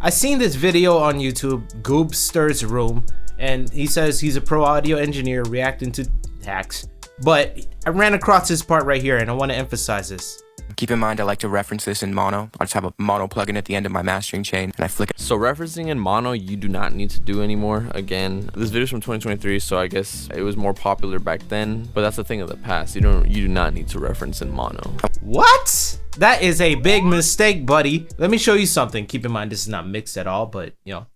I seen this video on YouTube, Goobster's Room, and he says he's a pro audio engineer reacting to hacks. But I ran across this part right here and I want to emphasize this. Keep in mind, I like to reference this in mono. I just have a mono plugin at the end of my mastering chain, and I flick it. So referencing in mono, you do not need to do anymore. Again, this video's from 2023, so I guess it was more popular back then. But that's the thing of the past. You do not need to reference in mono. What? That is a big mistake, buddy. Let me show you something. Keep in mind, this is not mixed at all, but you know.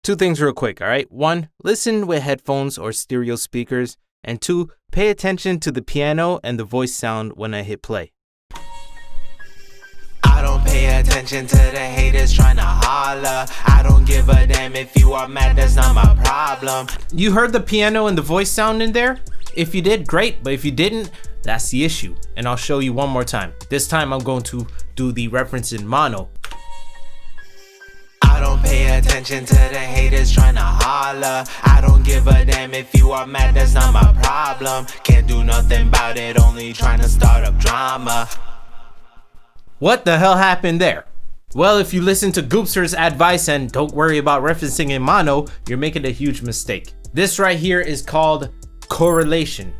Two things real quick, all right? One, listen with headphones or stereo speakers. And two, pay attention to the piano and the voice sound when I hit play. I don't pay attention to the haters trying to holler. I don't give a damn if you are mad, that's not my problem. You heard the piano and the voice sound in there? If you did, great, but if you didn't, that's the issue. And I'll show you one more time. This time I'm going to do the reference in mono. I don't pay attention to the haters trying to holler. I don't give a damn if you are mad, that's not my problem. Can't do nothing about it, only trying to start up drama. What the hell happened there? Well, if you listen to Goobster's advice and don't worry about referencing in mono, you're making a huge mistake. This right here is called correlation.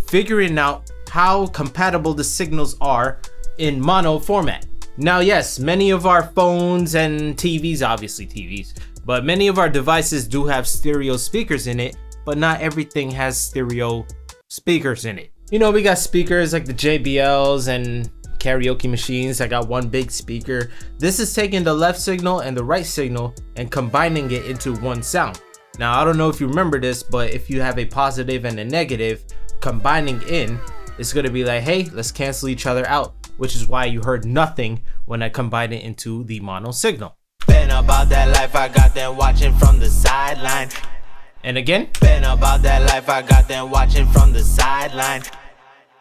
Figuring out how compatible the signals are in mono format. Now, yes, many of our phones and TVs, obviously TVs, but many of our devices do have stereo speakers in it, but not everything has stereo speakers in it. You know, we got speakers like the JBLs and karaoke machines. I got one big speaker. This is taking the left signal and the right signal and combining it into one sound. Now, I don't know if you remember this, but if you have a positive and a negative combining in, it's gonna be like, hey, let's cancel each other out, which is why you heard nothing when I combined it into the mono signal. Been about that life, I got them watching from the sideline. And again, Been about that life, I got them watching from the sideline.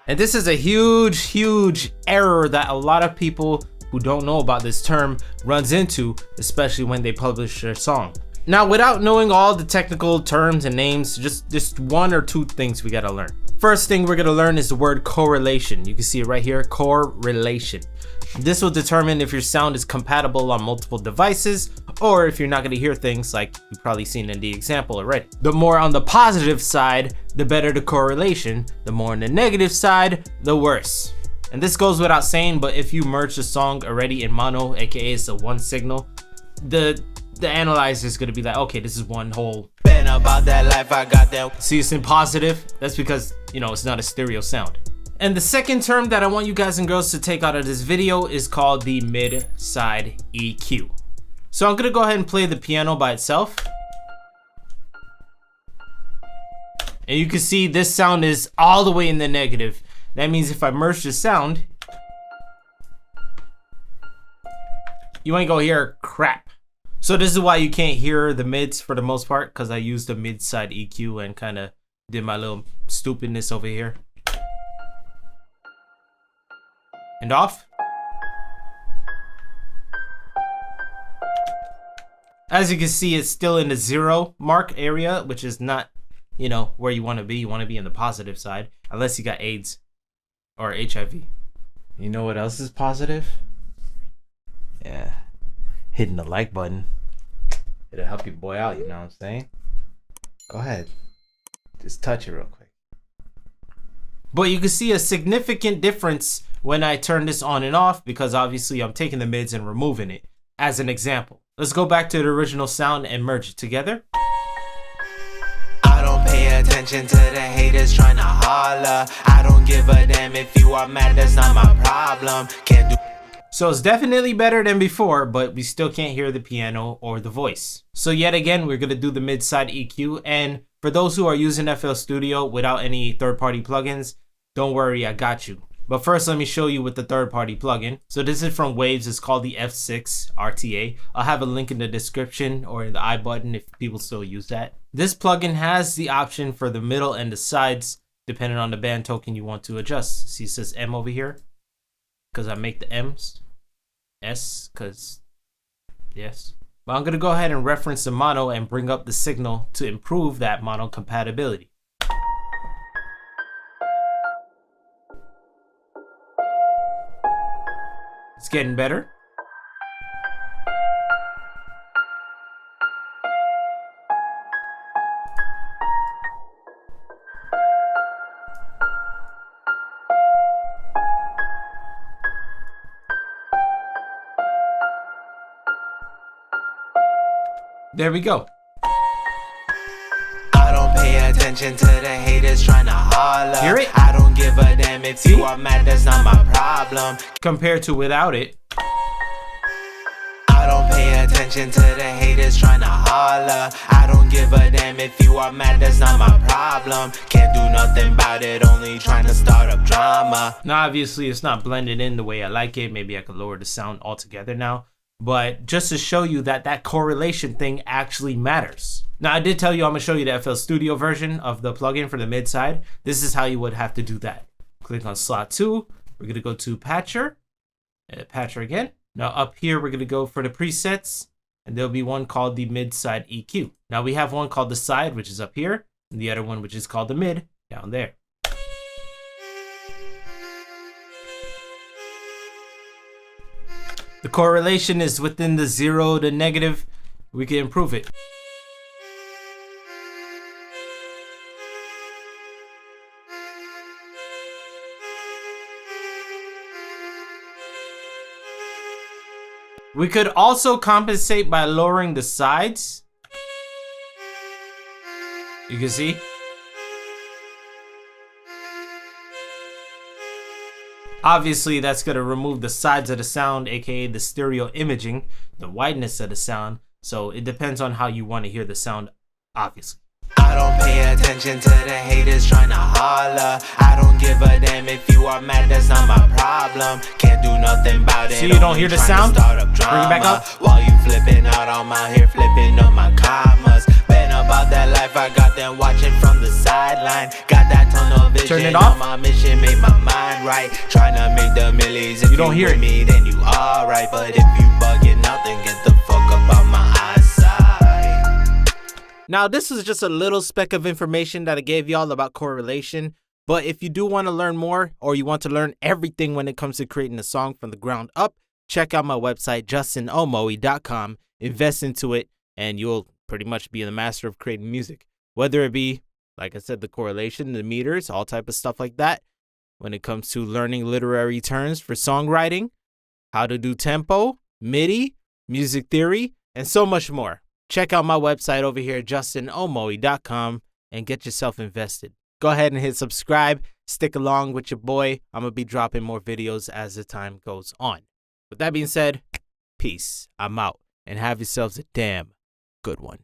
and this is a huge error that a lot of people who don't know about this term runs into, especially when they publish their song. Now, without knowing all the technical terms and names, just one or two things we gotta learn. First thing we're gonna learn is the word correlation. You can see it right here, correlation. This will determine if your sound is compatible on multiple devices or if you're not gonna hear things like you've probably seen in the example already. The more on the positive side, the better the correlation. The more on the negative side, the worse. And this goes without saying, but if you merge the song already in mono, aka it's a one signal, the analyzer is gonna be like, okay, this is one whole. Been about that life, I got them. See, it's in positive. That's because, you know, it's not a stereo sound. And the second term that I want you guys and girls to take out of this video is called the mid-side EQ. So I'm gonna go ahead and play the piano by itself. And you can see this sound is all the way in the negative. That means if I merge the sound, you ain't gonna hear crap. So this is why you can't hear the mids for the most part, because I used the mid-side EQ and kind of did my little stupidness over here. And off. As you can see, it's still in the 0 mark area, which is not, you know, where you want to be. You want to be in the positive side, unless you got AIDS or HIV. You know what else is positive? Yeah, hitting the like button. It'll help your boy out, you know what I'm saying? Go ahead, just touch it real quick. But you can see a significant difference when I turn this on and off, because obviously I'm taking the mids and removing it as an example. Let's go back to the original sound and merge it together. I don't pay attention to the haters trying to holler. I don't give a damn if you are mad, that's not my problem. Can't do. So it's definitely better than before, but we still can't hear the piano or the voice. So yet again, we're gonna do the mid-side EQ. And for those who are using FL Studio without any third-party plugins, don't worry, I got you. But first, let me show you with the third-party plugin. So this is from Waves. It's called the F6 RTA. I'll have a link in the description or in the I button if people still use that. This plugin has the option for the middle and the sides, depending on the band token you want to adjust. See, it says M over here, because I make the M's. S, because yes. But I'm going to go ahead and reference the mono and bring up the signal to improve that mono compatibility. It's getting better. There we go. I don't pay attention to the haters trying to holler. Hear it? I don't give a damn if you are mad, that's not my problem. Compared to without it. I don't pay attention to the haters trying to holler. I don't give a damn if you are mad, that's not my problem. Can't do nothing about it, only trying to start up drama. Now, obviously, it's not blended in the way I like it. Maybe I could lower the sound altogether now. But just to show you that that correlation thing actually matters. Now, I did tell you I'm going to show you the FL Studio version of the plugin for the mid side. This is how you would have to do that. Click on slot 2. We're going to go to Patcher. Patcher again. Now, up here, we're going to go for the presets. And there'll be one called the mid side EQ. Now, we have one called the side, which is up here. And the other one, which is called the mid, down there. The correlation is within the 0 to negative. We can improve it. We could also compensate by lowering the sides. You can see. Obviously, that's going to remove the sides of the sound, aka the stereo imaging, the wideness of the sound. So it depends on how you want to hear the sound, obviously. I don't pay attention to the haters trying to holler. I don't give a damn if you are mad, that's not my problem. Can't do nothing about it. See, you don't hear the sound? Bring it back up. While you flipping out, I'm out here flipping up my commas. Been about that life, I got them watching from the sideline. Got that tunnel vision. Turn it off. On my mission, make my mind right. Trying to make the millies. If You don't hear with it. me, then you alright. But if you bugging out, then get the fuck up out my eyesight. Now, this is just a little speck of information that I gave y'all about correlation. But if you do want to learn more, or you want to learn everything when it comes to creating a song from the ground up, check out my website, justinomoi.com. Invest into it, and you'll pretty much be the master of creating music. Whether it be, like I said, the correlation, the meters, all type of stuff like that. When it comes to learning literary terms for songwriting, how to do tempo, MIDI, music theory, and so much more. Check out my website over here, justinomoi.com, and get yourself invested. Go ahead and hit subscribe. Stick along with your boy. I'm going to be dropping more videos as the time goes on. With that being said, peace. I'm out. And have yourselves a damn good one.